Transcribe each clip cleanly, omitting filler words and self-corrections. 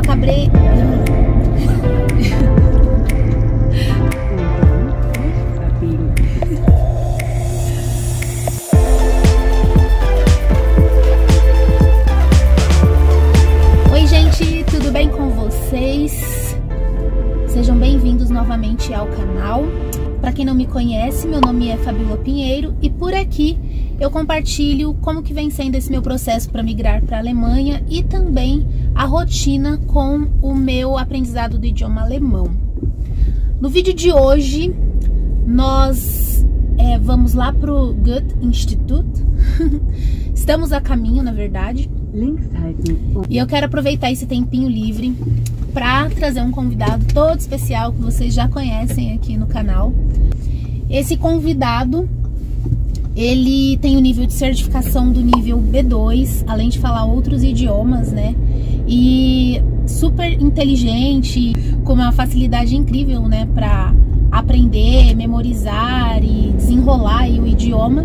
Cabré. Oi, gente, tudo bem com vocês? Sejam bem-vindos novamente ao canal. Para quem não me conhece, meu nome é Fabíola Pinheiro e por aqui eu compartilho como que vem sendo esse meu processo para migrar para a Alemanha e também a rotina com o meu aprendizado do idioma alemão. No vídeo de hoje, nós vamos lá para o Goethe-Institut. Estamos a caminho, na verdade. E eu quero aproveitar esse tempinho livre para trazer um convidado todo especial que vocês já conhecem aqui no canal. Esse convidado, ele tem o nível de certificação do nível B2, além de falar outros idiomas, né? E super inteligente, com uma facilidade incrível, né? Para aprender, memorizar e desenrolar aí o idioma.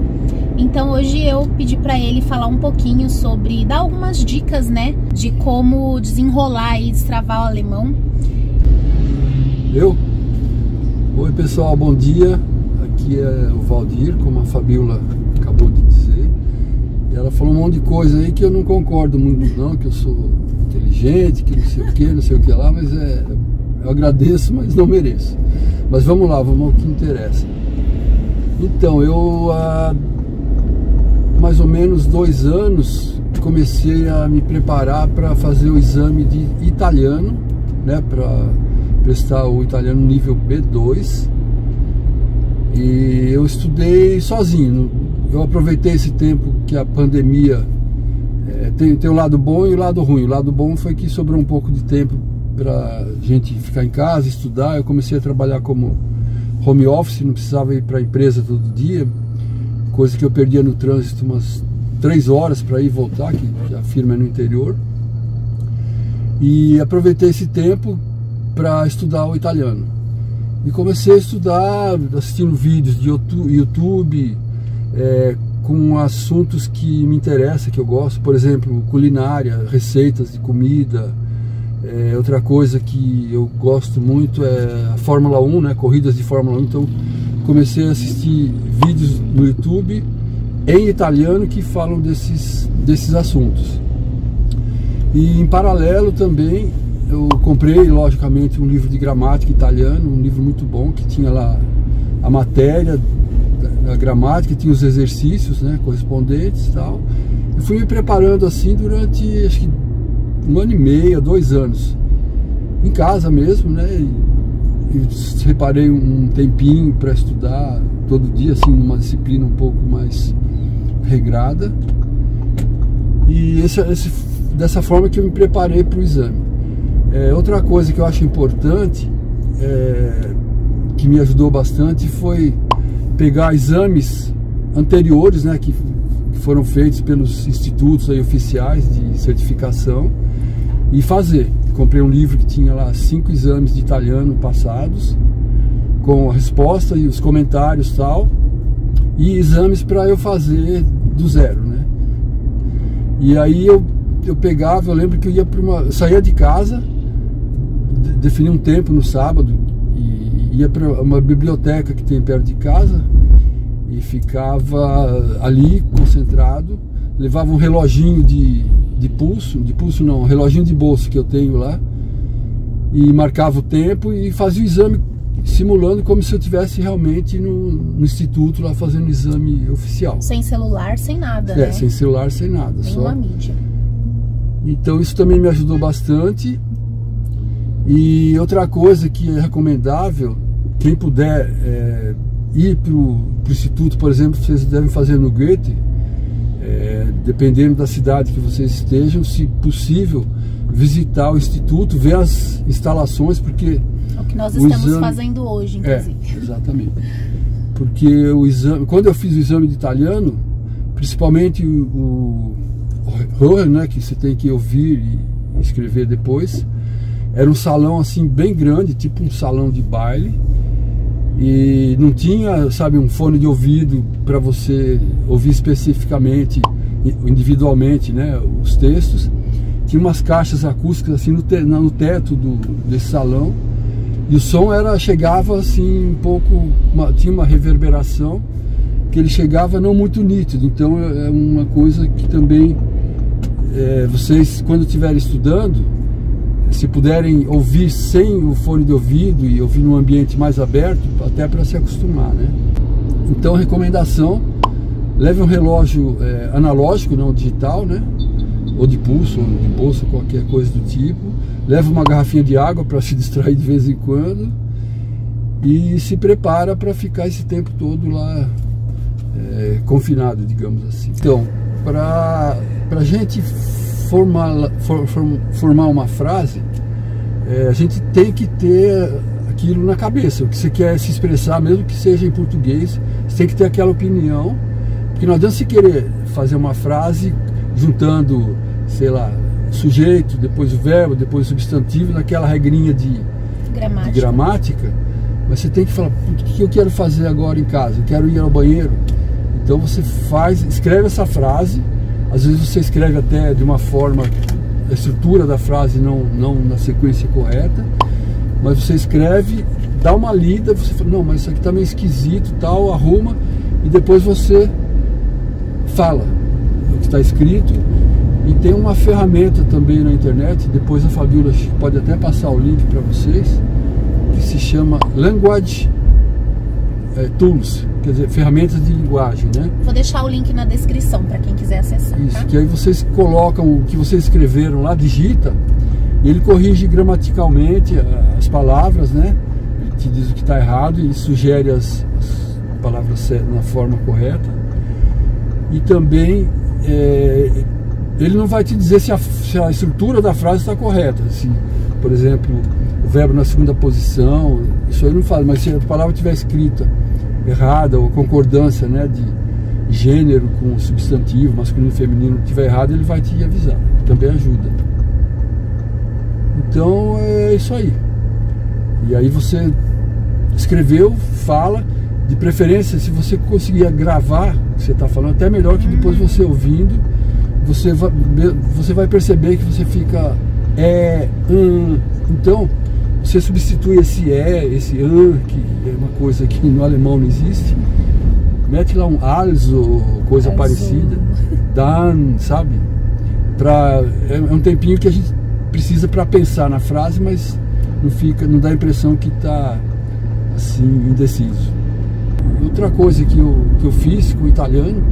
Então hoje eu pedi para ele falar um pouquinho sobre, dar algumas dicas, né, de como desenrolar e destravar o alemão. Oi pessoal, bom dia. Aqui é o Valdir, como a Fabíola acabou de dizer. E ela falou um monte de coisa aí que eu não concordo muito não, que eu sou inteligente, que não sei o que lá, mas eu agradeço, mas não mereço. Mas vamos lá, vamos ao que interessa. Então, eu mais ou menos 2 anos comecei a me preparar para fazer o exame de italiano, né, para prestar o italiano nível B2. E eu estudei sozinho. Eu aproveitei esse tempo que a pandemia tem o lado bom e o lado ruim. O lado bom foi que sobrou um pouco de tempo para gente ficar em casa, estudar. Eu comecei a trabalhar como home office, não precisava ir para a empresa todo dia, coisa que eu perdia no trânsito umas 3 horas para ir e voltar, que a firma é no interior. E aproveitei esse tempo para estudar o italiano. E comecei a estudar, assistindo vídeos de YouTube, com assuntos que me interessam, que eu gosto, por exemplo, culinária, receitas de comida. Outra coisa que eu gosto muito é a Fórmula 1, né, corridas de Fórmula 1, então comecei a assistir vídeos no YouTube em italiano que falam desses assuntos. E em paralelo também eu comprei, logicamente, um livro de gramática italiano, um livro muito bom, que tinha lá a matéria da gramática, tinha os exercícios, né, correspondentes e tal. Eu fui me preparando assim durante, acho que 1 ano e meio, 2 anos, em casa mesmo, né? E separei um tempinho para estudar todo dia, assim, numa disciplina um pouco mais regrada. E dessa forma que eu me preparei para o exame. Outra coisa que eu acho importante, que me ajudou bastante, foi pegar exames anteriores, né, que foram feitos pelos institutos aí oficiais de certificação e fazer. Comprei um livro que tinha lá 5 exames de italiano passados, com a resposta e os comentários e tal, e exames para eu fazer do zero, né? E aí eu pegava, eu lembro que eu saía de casa, definia um tempo no sábado e ia para uma biblioteca que tem perto de casa e ficava ali concentrado, levava um reloginho de pulso não, um reloginho de bolso que eu tenho lá, e marcava o tempo e fazia o exame simulando como se eu estivesse realmente no instituto lá fazendo o exame oficial. Sem celular, sem nada, né? Sem celular, sem nada. Nenhuma mídia. Então isso também me ajudou bastante. E outra coisa que é recomendável, quem puder ir para o instituto, por exemplo, vocês devem fazer no Goethe, dependendo da cidade que vocês estejam, se possível, visitar o instituto, ver as instalações, porque é o que nós estamos fazendo hoje, inclusive. Exatamente. Porque o exame, quando eu fiz o exame de italiano, principalmente o Hören, né, que você tem que ouvir e escrever depois, era um salão assim bem grande, tipo um salão de baile, e não tinha, sabe, um fone de ouvido para você ouvir especificamente, individualmente, né, os textos. tinha umas caixas acústicas assim no teto desse salão, e o som chegava assim um pouco, tinha uma reverberação que ele chegava não muito nítido. Então é uma coisa que também vocês, quando estiverem estudando, se puderem ouvir sem o fone de ouvido e ouvir num ambiente mais aberto, até para se acostumar, né? Então, recomendação: leve um relógio analógico, não digital, né? Ou de pulso, ou de bolsa, qualquer coisa do tipo. Leve uma garrafinha de água para se distrair de vez em quando, e se prepara para ficar esse tempo todo lá confinado, digamos assim. Então, para a gente formar uma frase, a gente tem que ter aquilo na cabeça, o que você quer se expressar, mesmo que seja em português, você tem que ter aquela opinião, porque não adianta você querer fazer uma frase juntando, sei lá, sujeito, depois o verbo, depois o substantivo, naquela regrinha de gramática, mas você tem que falar: o que eu quero fazer agora em casa? Eu quero ir ao banheiro. Então você escreve essa frase. Às vezes você escreve até de uma forma, a estrutura da frase não na sequência correta, mas você escreve, dá uma lida, você fala: não, mas isso aqui tá meio esquisito, tal, arruma, e depois você fala o que está escrito. E tem uma ferramenta também na internet, depois a Fabiola pode até passar o link para vocês, que se chama Language Tools, quer dizer, ferramentas de linguagem, né? Vou deixar o link na descrição para quem quiser acessar. Isso, tá? Que aí vocês colocam o que vocês escreveram lá, digita, e ele corrige gramaticalmente as palavras, né? Ele te diz o que está errado e sugere as palavras na forma correta. E também ele não vai te dizer se a estrutura da frase está correta. Assim, por exemplo, o verbo na segunda posição, isso aí não fala, mas se a palavra estiver escrita errada, ou concordância, né, de gênero com substantivo, masculino e feminino, estiver errado, ele vai te avisar. Também ajuda. Então é isso aí. E aí você escreveu, fala, de preferência, se você conseguir gravar o que você está falando, até melhor, que depois você ouvindo, você vai perceber que você fica então você substitui esse esse que é uma coisa que no alemão não existe, mete lá um also, coisa parecida, dann, sabe? É um tempinho que a gente precisa para pensar na frase, mas não dá a impressão que está assim indeciso. Outra coisa que eu fiz com o italiano,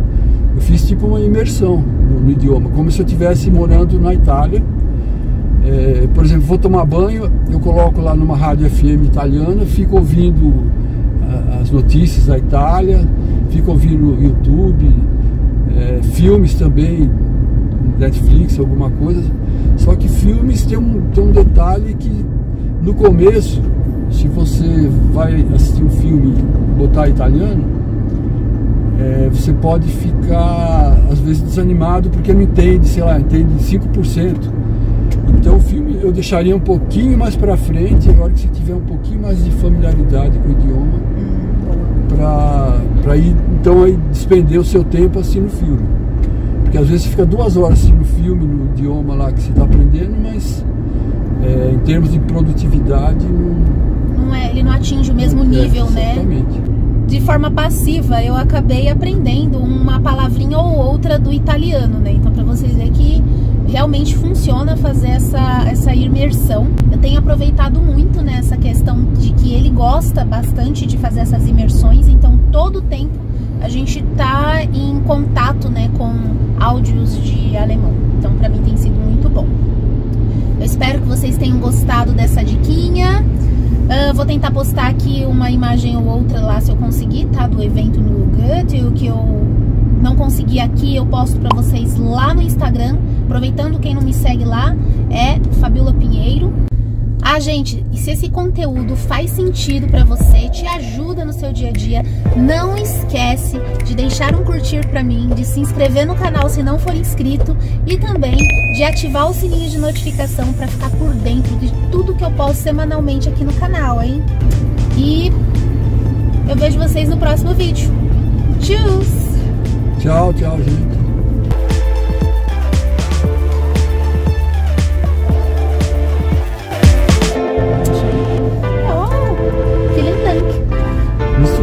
eu fiz tipo uma imersão no idioma, como se eu estivesse morando na Itália. Por exemplo, vou tomar banho, eu coloco lá numa rádio FM italiana, fico ouvindo as notícias da Itália, fico ouvindo YouTube, filmes também, Netflix, alguma coisa. Só que filmes tem um detalhe que no começo, se você vai assistir um filme e botar italiano, você pode ficar às vezes desanimado porque não entende, sei lá, entende 5%. Então o filme eu deixaria um pouquinho mais para frente, agora que você tiver um pouquinho mais de familiaridade com o idioma, para ir então aí despender o seu tempo assistindo o filme. Porque às vezes você fica 2 horas assistindo o filme no idioma lá que você está aprendendo, mas em termos de produtividade ele não atinge o mesmo nível, exatamente, né? De forma passiva eu acabei aprendendo uma palavrinha ou outra do italiano, né? Então, para vocês verem que realmente funciona fazer essa imersão. Eu tenho aproveitado muito nessa questão de que ele gosta bastante de fazer essas imersões, então todo o tempo a gente tá em contato, né, com áudios de alemão. Então para mim tem sido muito bom. Eu espero que vocês tenham gostado dessa diquinha. Vou tentar postar aqui uma imagem ou outra lá se eu conseguir, tá? Do evento no Goethe. O que eu não consegui aqui eu posto pra vocês lá no Instagram. Aproveitando, quem não me segue lá é Fabiola Pinheiro. Gente, e se esse conteúdo faz sentido pra você, te ajuda no seu dia a dia, não esquece de deixar um curtir pra mim, de se inscrever no canal se não for inscrito e também de ativar o sininho de notificação pra ficar por dentro de tudo que eu posto semanalmente aqui no canal, hein? E eu vejo vocês no próximo vídeo. Tchau! Tchau, gente!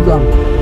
ajudar.